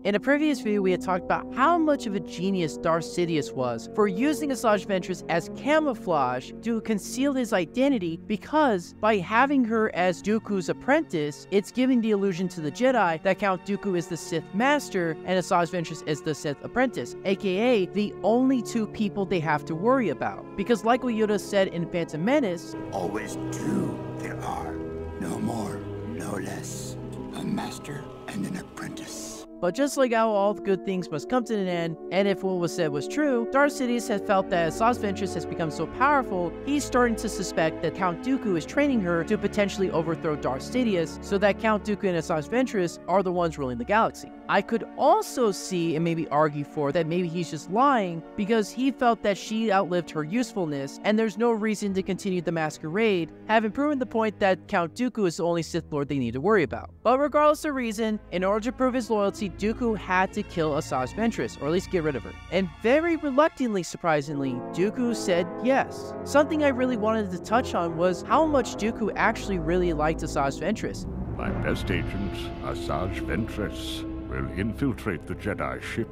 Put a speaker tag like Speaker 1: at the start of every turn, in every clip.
Speaker 1: In a previous video, we had talked about how much of a genius Darth Sidious was for using Asajj Ventress as camouflage to conceal his identity, because by having her as Dooku's apprentice, it's giving the illusion to the Jedi that Count Dooku is the Sith Master and Asajj Ventress is the Sith Apprentice, aka the only two people they have to worry about. Because like what Yoda said in Phantom Menace,
Speaker 2: always two there are, no more, no less, a master and an apprentice.
Speaker 1: But just like how all good things must come to an end, and if what was said was true, Darth Sidious has felt that Asajj Ventress has become so powerful, he's starting to suspect that Count Dooku is training her to potentially overthrow Darth Sidious, so that Count Dooku and Asajj Ventress are the ones ruling the galaxy. I could also see and maybe argue for that maybe he's just lying because he felt that she outlived her usefulness, and there's no reason to continue the masquerade, having proven the point that Count Dooku is the only Sith Lord they need to worry about. But regardless of reason, in order to prove his loyalty, Dooku had to kill Asajj Ventress, or at least get rid of her. And very reluctantly, surprisingly, Dooku said yes. Something I really wanted to touch on was how much Dooku actually really liked Asajj Ventress.
Speaker 3: My best agent, Asajj Ventress, will infiltrate the Jedi ship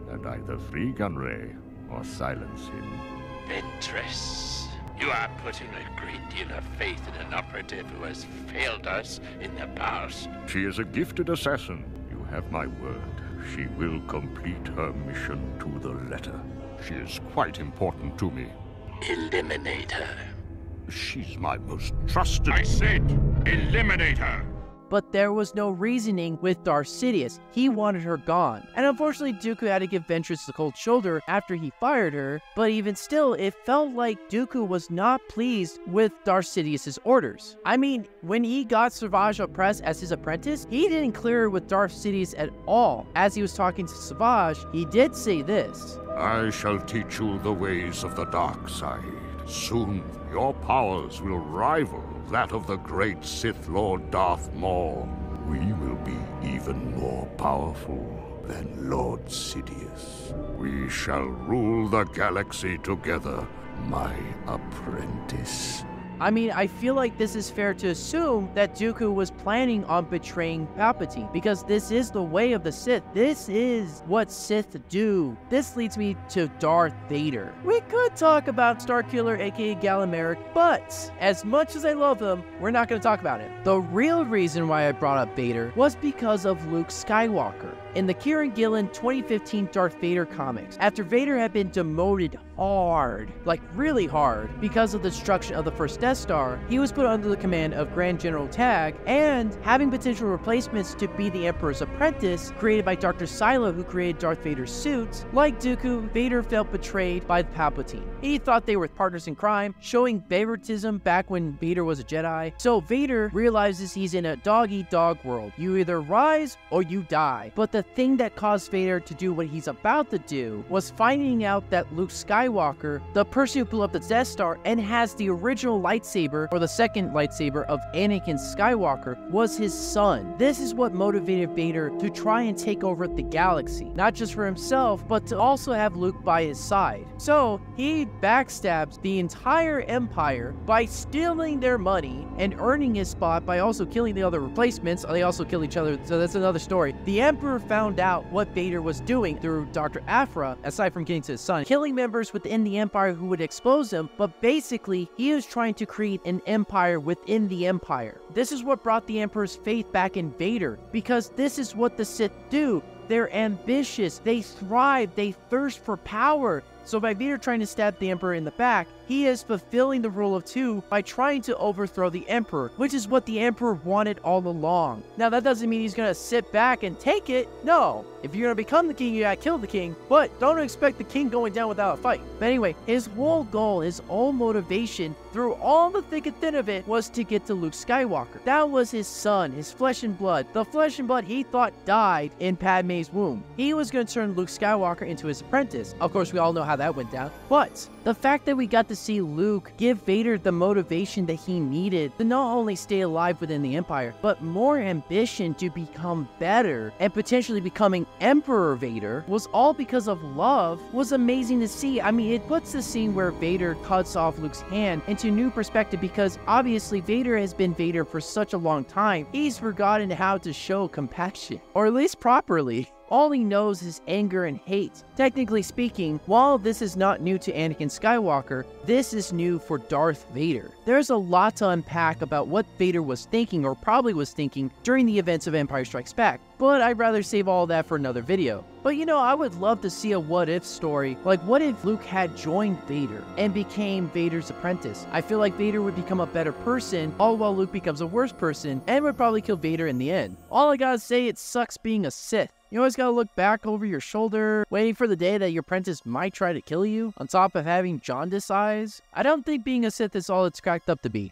Speaker 3: and either free Gunray or silence him.
Speaker 4: Ventress, you are putting a great deal of faith in an operative who has failed us in the past.
Speaker 3: She is a gifted assassin. You have my word. She will complete her mission to the letter. She is quite important to me.
Speaker 4: Eliminate her.
Speaker 3: She's my most trusted—
Speaker 4: I said, eliminate her!
Speaker 1: But there was no reasoning with Darth Sidious. He wanted her gone. And unfortunately, Dooku had to give Ventress the cold shoulder after he fired her, but even still, it felt like Dooku was not pleased with Darth Sidious's orders. I mean, when he got Savage Opress as his apprentice, he didn't clear her with Darth Sidious at all. As he was talking to Savage, he did say this:
Speaker 3: I shall teach you the ways of the dark side. Soon, your powers will rival that of the great Sith Lord Darth Maul. We will be even more powerful than Lord Sidious. We shall rule the galaxy together, my apprentice.
Speaker 1: I mean, I feel like this is fair to assume that Dooku was planning on betraying Palpatine, because this is the way of the Sith. This is what Sith do. This leads me to Darth Vader. We could talk about Starkiller, aka Galameric, but as much as I love him, we're not going to talk about him. The real reason why I brought up Vader was because of Luke Skywalker. In the Kieran Gillen 2015 Darth Vader comics, after Vader had been demoted hard, like really hard, because of the destruction of the first Death Star, he was put under the command of Grand General Tag, and having potential replacements to be the Emperor's apprentice, created by Dr. Silo, who created Darth Vader's suit. Like Dooku, Vader felt betrayed by Palpatine. He thought they were partners in crime, showing favoritism back when Vader was a Jedi. So Vader realizes he's in a dog-eat-dog world. You either rise or you die. But the thing that caused Vader to do what he's about to do was finding out that Luke Skywalker, the person who blew up the Death Star and has the original lightsaber, or the second lightsaber of Anakin Skywalker, was his son. This is what motivated Vader to try and take over the galaxy, not just for himself, but to also have Luke by his side. So he backstabs the entire Empire by stealing their money and earning his spot by also killing the other replacements. They also kill each other, so that's another story. The Emperor found out what Vader was doing through Dr. Aphra, aside from getting to his son, killing members within the Empire who would expose him, but basically he was trying to create an empire within the Empire. This is what brought the Emperor's faith back in Vader, because this is what the Sith do. They're ambitious, they thrive, they thirst for power. So by Vader trying to stab the Emperor in the back, he is fulfilling the rule of two by trying to overthrow the Emperor, which is what the Emperor wanted all along. Now that doesn't mean he's gonna sit back and take it. No, if you're gonna become the king, you gotta kill the king, but don't expect the king going down without a fight. But anyway, his whole goal, his whole motivation through all the thick and thin of it was to get to Luke Skywalker. That was his son, his flesh and blood. The flesh and blood he thought died in Padme's womb. He was gonna turn Luke Skywalker into his apprentice. Of course, we all know how that went down. But the fact that we got to see Luke give Vader the motivation that he needed to not only stay alive within the Empire, but more ambition to become better and potentially becoming Emperor Vader was all because of love was amazing to see. I mean, it puts the scene where Vader cuts off Luke's hand into new perspective, because obviously Vader has been Vader for such a long time, he's forgotten how to show compassion, or at least properly. all he knows is anger and hate. Technically speaking, while this is not new to Anakin Skywalker, this is new for Darth Vader. There's a lot to unpack about what Vader was thinking, or probably was thinking, during the events of Empire Strikes Back, but I'd rather save all that for another video. But you know, I would love to see a what-if story, like what if Luke had joined Vader and became Vader's apprentice? I feel like Vader would become a better person, all while Luke becomes a worse person, and would probably kill Vader in the end. All I gotta say, it sucks being a Sith. You always gotta look back over your shoulder, waiting for the day that your apprentice might try to kill you, on top of having jaundice eyes. I don't think being a Sith is all it's cracked up to be.